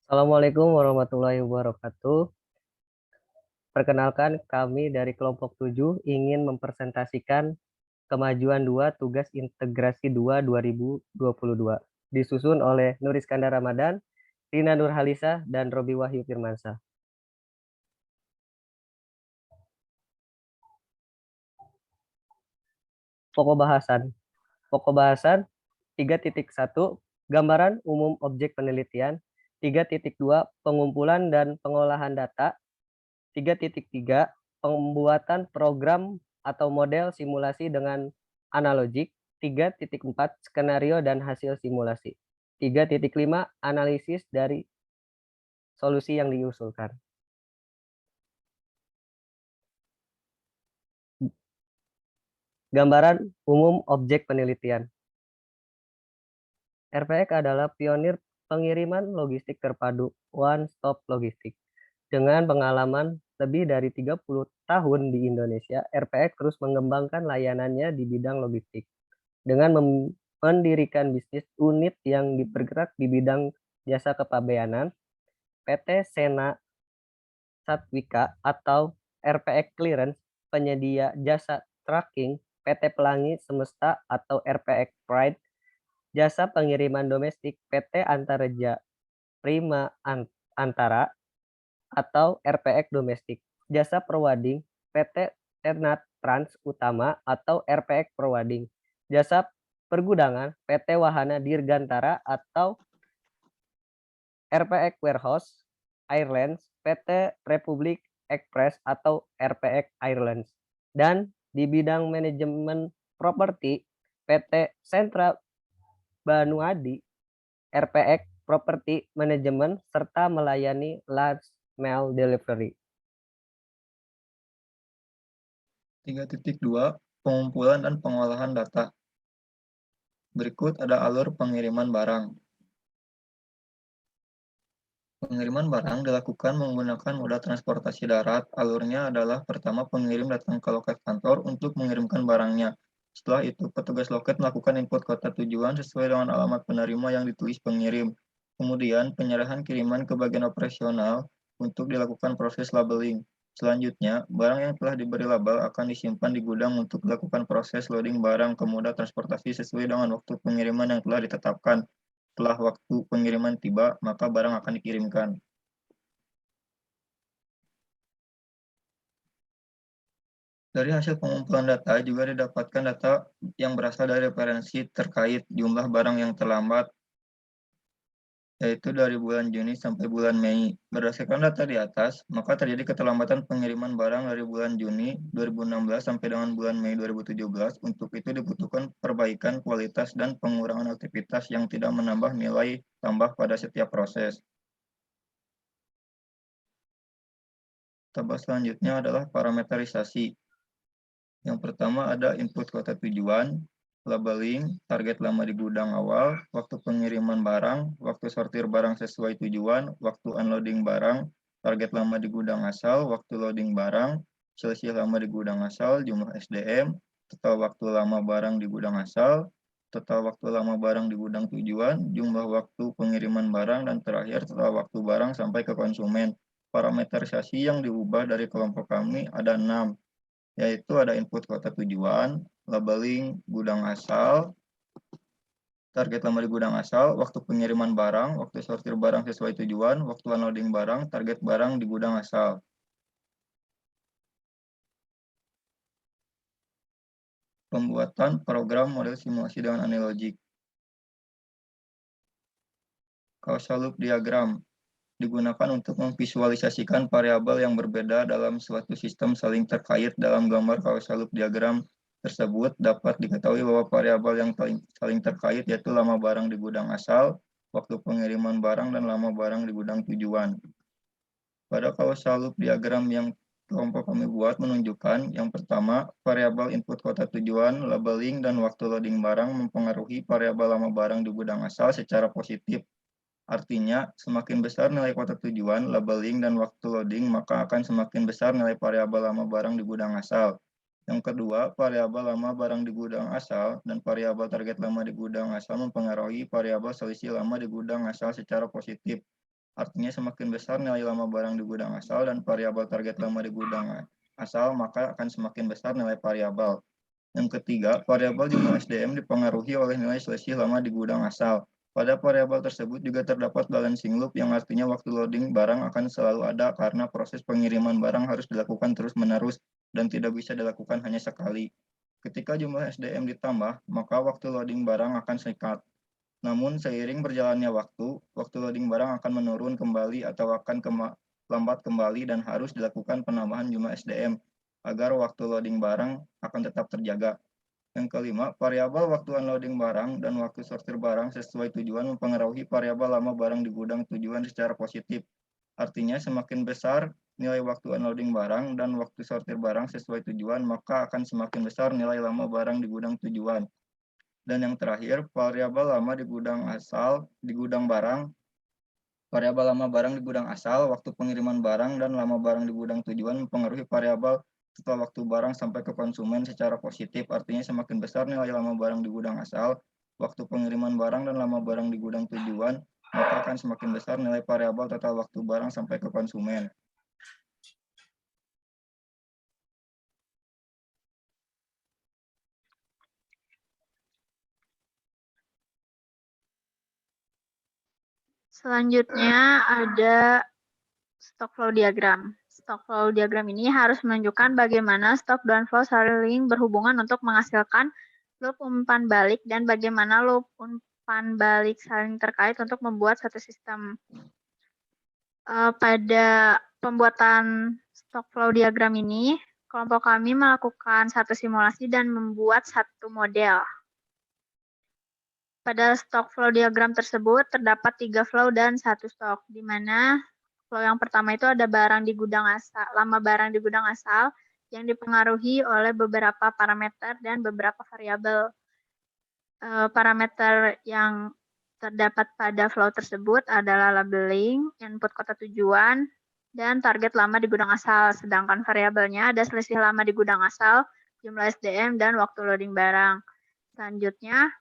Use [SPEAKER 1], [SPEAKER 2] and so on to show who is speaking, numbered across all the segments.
[SPEAKER 1] Assalamualaikum warahmatullahi wabarakatuh. Perkenalkan, kami dari kelompok 7 ingin mempresentasikan kemajuan 2 tugas integrasi 2 2022, disusun oleh Nur Iskandar Ramadan, Rina Nurhalisa, dan Robi Wahyu Firmansyah. Pokok bahasan. Pokok bahasan 3.1 gambaran umum objek penelitian, 3.2 pengumpulan dan pengolahan data, 3.3 pembuatan program atau model simulasi dengan analogik, 3.4 skenario dan hasil simulasi, 3.5 analisis dari solusi yang diusulkan. Gambaran umum objek penelitian. RPX adalah pionir pengiriman logistik terpadu One Stop Logistik. Dengan pengalaman lebih dari 30 tahun di Indonesia, RPX terus mengembangkan layanannya di bidang logistik dengan mendirikan bisnis unit yang bergerak di bidang jasa kepabeanan, PT Sena Satwika atau RPX Clearance, penyedia jasa tracking, PT Pelangi Semesta atau RPX Pride, jasa pengiriman domestik PT Antareja Prima Antara atau RPX Domestik, jasa perwading PT Ternat Trans Utama atau RPX Perwading, jasa pergudangan PT Wahana Dirgantara atau RPX Warehouse Airlines, PT Republik Express atau RPX Airlines, dan di bidang manajemen properti PT Sentra Banuadi, RPX Property Management, serta melayani last mile delivery.
[SPEAKER 2] 3.2 Pengumpulan dan pengolahan data. Berikut ada alur pengiriman barang. Pengiriman barang dilakukan menggunakan moda transportasi darat. Alurnya adalah pertama pengirim datang ke loket kantor untuk mengirimkan barangnya. Setelah itu, petugas loket melakukan input kota tujuan sesuai dengan alamat penerima yang ditulis pengirim. Kemudian, penyerahan kiriman ke bagian operasional untuk dilakukan proses labeling. Selanjutnya, barang yang telah diberi label akan disimpan di gudang untuk dilakukan proses loading barang ke moda transportasi sesuai dengan waktu pengiriman yang telah ditetapkan. Setelah waktu pengiriman tiba, maka barang akan dikirimkan. Dari hasil pengumpulan data juga didapatkan data yang berasal dari referensi terkait jumlah barang yang terlambat, yaitu dari bulan Juni sampai bulan Mei. Berdasarkan data di atas, maka terjadi keterlambatan pengiriman barang dari bulan Juni 2016 sampai dengan bulan Mei 2017. Untuk itu dibutuhkan perbaikan kualitas dan pengurangan aktivitas yang tidak menambah nilai tambah pada setiap proses. Tabel selanjutnya adalah parameterisasi. Yang pertama ada input kota tujuan, labeling, target lama di gudang awal, waktu pengiriman barang, waktu sortir barang sesuai tujuan, waktu unloading barang, target lama di gudang asal, waktu loading barang, selisih lama di gudang asal, jumlah SDM, total waktu lama barang di gudang asal, total waktu lama barang di gudang tujuan, jumlah waktu pengiriman barang, dan terakhir total waktu barang sampai ke konsumen. Parameterisasi yang diubah dari kelompok kami ada 6, yaitu ada input kota tujuan, labeling gudang asal, target lama di gudang asal, waktu pengiriman barang, waktu sortir barang sesuai tujuan, waktu unloading barang, target barang di gudang asal. Pembuatan program model simulasi dengan analogik. Causal loop diagram digunakan untuk memvisualisasikan variabel yang berbeda dalam suatu sistem saling terkait. Dalam gambar causal loop diagram tersebut dapat diketahui bahwa variabel yang saling terkait yaitu lama barang di gudang asal, waktu pengiriman barang, dan lama barang di gudang tujuan. Pada causal loop diagram yang kelompok kami buat menunjukkan yang pertama, variabel input kota tujuan, labeling, dan waktu loading barang mempengaruhi variabel lama barang di gudang asal secara positif. Artinya, semakin besar nilai kota tujuan, labeling, dan waktu loading, maka akan semakin besar nilai variabel lama barang di gudang asal. Yang kedua, variabel lama barang di gudang asal dan variabel target lama di gudang asal mempengaruhi variabel selisih lama di gudang asal secara positif. Artinya semakin besar nilai lama barang di gudang asal dan variabel target lama di gudang asal, maka akan semakin besar nilai variabel. Yang ketiga, variabel jumlah SDM dipengaruhi oleh nilai selisih lama di gudang asal. Pada variabel tersebut juga terdapat balancing loop yang artinya waktu loading barang akan selalu ada karena proses pengiriman barang harus dilakukan terus-menerus dan tidak bisa dilakukan hanya sekali. Ketika jumlah SDM ditambah, maka waktu loading barang akan singkat. Namun seiring berjalannya waktu loading barang akan menurun kembali atau akan lambat kembali dan harus dilakukan penambahan jumlah SDM agar waktu loading barang akan tetap terjaga. Yang kelima, variabel waktu unloading barang dan waktu sortir barang sesuai tujuan mempengaruhi variabel lama barang di gudang tujuan secara positif. Artinya semakin besar nilai waktu unloading barang dan waktu sortir barang sesuai tujuan, maka akan semakin besar nilai lama barang di gudang tujuan. Dan yang terakhir, variabel lama di gudang barang, variabel lama barang di gudang asal, waktu pengiriman barang, dan lama barang di gudang tujuan mempengaruhi variabel setelah waktu barang sampai ke konsumen secara positif. Artinya semakin besar nilai lama barang di gudang asal, waktu pengiriman barang, dan lama barang di gudang tujuan, maka akan semakin besar nilai variabel total waktu barang sampai ke konsumen.
[SPEAKER 3] Selanjutnya ada stock flow diagram. Stock flow diagram ini harus menunjukkan bagaimana stok dan flow saling berhubungan untuk menghasilkan loop umpan balik dan bagaimana loop umpan balik saling terkait untuk membuat satu sistem. Pada pembuatan stock flow diagram ini, kelompok kami melakukan satu simulasi dan membuat satu model. Pada stock flow diagram tersebut terdapat 3 flow dan 1 stok, di mana flow yang pertama itu ada barang di gudang asal, lama barang di gudang asal yang dipengaruhi oleh beberapa parameter dan beberapa variabel. Parameter yang terdapat pada flow tersebut adalah labeling, input kota tujuan, dan target lama di gudang asal. Sedangkan variabelnya ada selisih lama di gudang asal, jumlah SDM, dan waktu loading barang. Selanjutnya,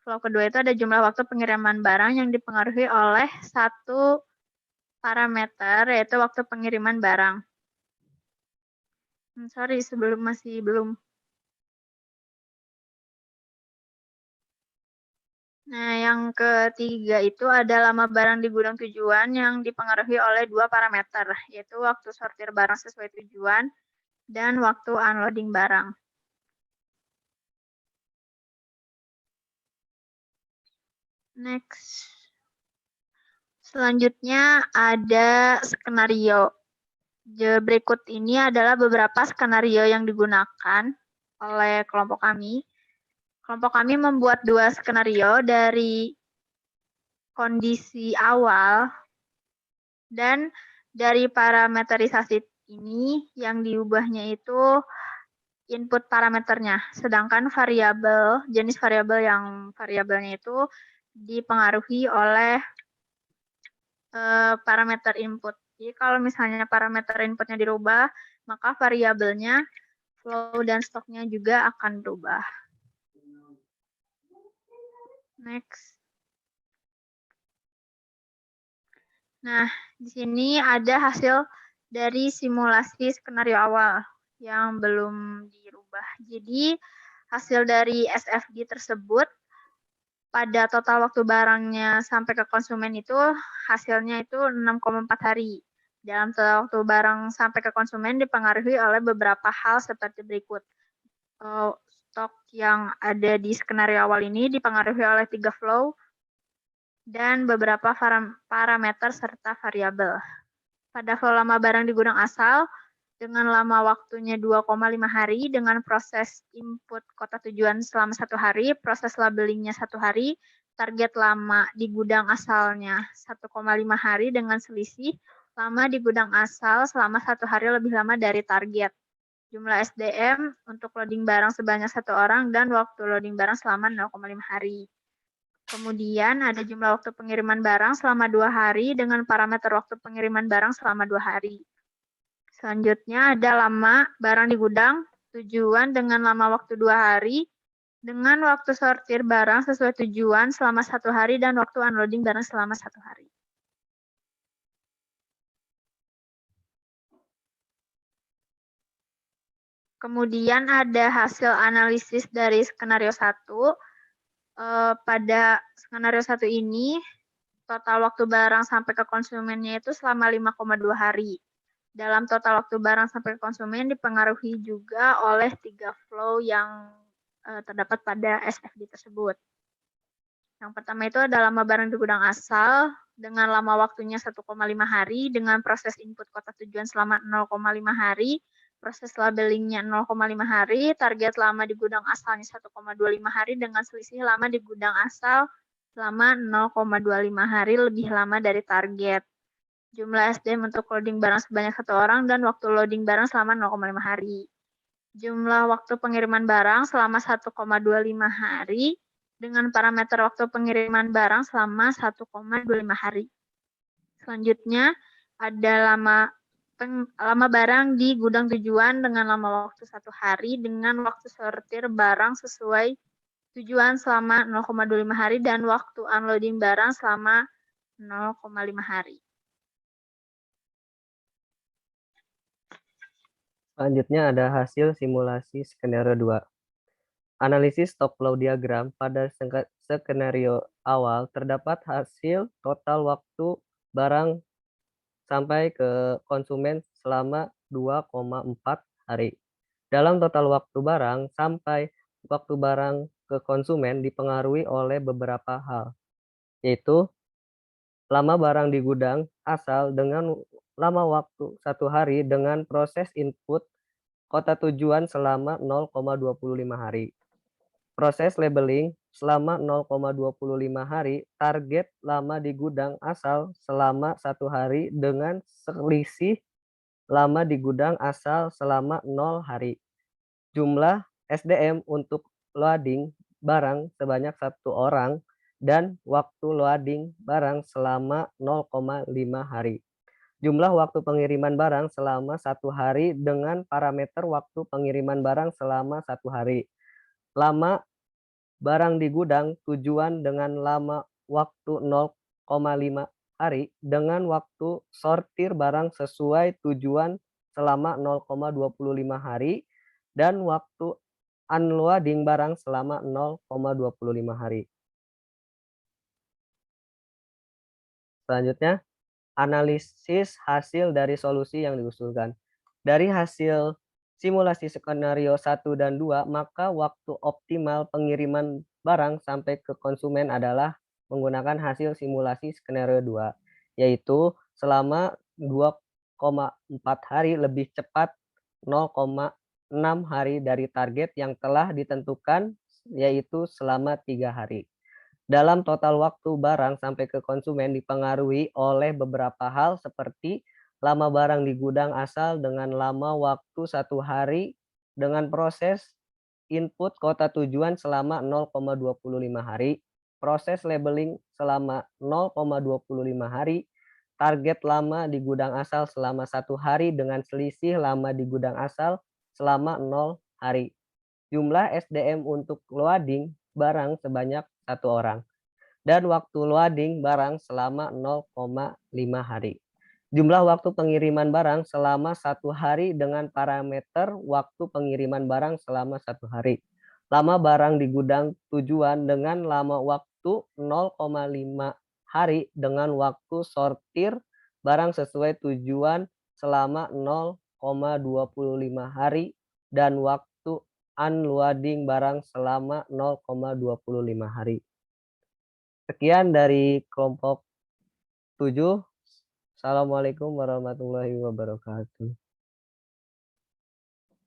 [SPEAKER 3] flow kedua itu ada jumlah waktu pengiriman barang yang dipengaruhi oleh satu parameter, yaitu waktu pengiriman barang. Sorry, masih belum. Nah, yang ketiga itu ada lama barang di gudang tujuan yang dipengaruhi oleh dua parameter, yaitu waktu sortir barang sesuai tujuan dan waktu unloading barang. Next. Selanjutnya ada skenario. Berikut ini adalah beberapa skenario yang digunakan oleh kelompok kami. Kelompok kami membuat 2 skenario dari kondisi awal dan dari parameterisasi ini yang diubahnya itu input parameternya. Sedangkan jenis variabel yang variabelnya itu dipengaruhi oleh parameter input. Jadi kalau misalnya parameter inputnya dirubah, maka variabelnya, flow dan stoknya juga akan berubah. Next. Nah, di sini ada hasil dari simulasi skenario awal yang belum dirubah. Jadi, hasil dari SFG tersebut pada total waktu barangnya sampai ke konsumen itu hasilnya itu 6,4 hari. Dalam total waktu barang sampai ke konsumen dipengaruhi oleh beberapa hal seperti berikut. Stok yang ada di skenario awal ini dipengaruhi oleh 3 flow dan beberapa parameter serta variabel. Pada flow lama barang di gudang asal, dengan lama waktunya 2,5 hari, dengan proses input kota tujuan selama 1 hari, proses labelingnya 1 hari, target lama di gudang asalnya 1,5 hari dengan selisih lama di gudang asal selama 1 hari lebih lama dari target. Jumlah SDM untuk loading barang sebanyak 1 orang dan waktu loading barang selama 0,5 hari. Kemudian ada jumlah waktu pengiriman barang selama 2 hari dengan parameter waktu pengiriman barang selama 2 hari. Selanjutnya ada lama barang di gudang tujuan dengan lama waktu 2 hari dengan waktu sortir barang sesuai tujuan selama 1 hari dan waktu unloading barang selama 1 hari. Kemudian ada hasil analisis dari skenario 1. Pada skenario 1 ini, total waktu barang sampai ke konsumennya itu selama 5,2 hari. Dalam total waktu barang sampai ke konsumen dipengaruhi juga oleh 3 flow yang terdapat pada SFD tersebut. Yang pertama itu ada lama barang di gudang asal dengan lama waktunya 1,5 hari dengan proses input kota tujuan selama 0,5 hari, proses labelingnya 0,5 hari, target lama di gudang asalnya 1,25 hari dengan selisih lama di gudang asal selama 0,25 hari lebih lama dari target. Jumlah SDM untuk loading barang sebanyak 1 orang dan waktu loading barang selama 0,5 hari. Jumlah waktu pengiriman barang selama 1,25 hari dengan parameter waktu pengiriman barang selama 1,25 hari. Selanjutnya ada lama barang di gudang tujuan dengan lama waktu 1 hari dengan waktu sortir barang sesuai tujuan selama 0,25 hari dan waktu unloading barang selama 0,5 hari.
[SPEAKER 1] Selanjutnya ada hasil simulasi skenario 2. Analisis stop flow diagram pada skenario awal terdapat hasil total waktu barang sampai ke konsumen selama 2,4 hari. Dalam total waktu barang sampai waktu barang ke konsumen dipengaruhi oleh beberapa hal, yaitu lama barang di gudang asal dengan lama waktu 1 hari dengan proses input kota tujuan selama 0,25 hari. Proses labeling selama 0,25 hari, target lama di gudang asal selama 1 hari dengan selisih lama di gudang asal selama 0 hari. Jumlah SDM untuk loading barang sebanyak 1 orang dan waktu loading barang selama 0,5 hari. Jumlah waktu pengiriman barang selama 1 hari dengan parameter waktu pengiriman barang selama 1 hari. Lama barang di gudang tujuan dengan lama waktu 0,5 hari dengan waktu sortir barang sesuai tujuan selama 0,25 hari dan waktu unloading barang selama 0,25 hari. Selanjutnya, analisis hasil dari solusi yang diusulkan. Dari hasil simulasi skenario 1 dan 2, maka waktu optimal pengiriman barang sampai ke konsumen adalah menggunakan hasil simulasi skenario 2, yaitu selama 2,4 hari lebih cepat 0,6 hari dari target yang telah ditentukan, yaitu selama 3 hari. Dalam total waktu barang sampai ke konsumen dipengaruhi oleh beberapa hal seperti lama barang di gudang asal dengan lama waktu 1 hari dengan proses input kota tujuan selama 0,25 hari, proses labeling selama 0,25 hari, target lama di gudang asal selama 1 hari dengan selisih lama di gudang asal selama 0 hari. Jumlah SDM untuk loading barang sebanyak 1 orang dan waktu loading barang selama 0,5 hari. Jumlah waktu pengiriman barang selama 1 hari dengan parameter waktu pengiriman barang selama 1 hari. Lama barang di gudang tujuan dengan lama waktu 0,5 hari dengan waktu sortir barang sesuai tujuan selama 0,25 hari dan waktu unloading barang selama 0,25 hari. Sekian dari kelompok 7. Assalamualaikum warahmatullahi wabarakatuh.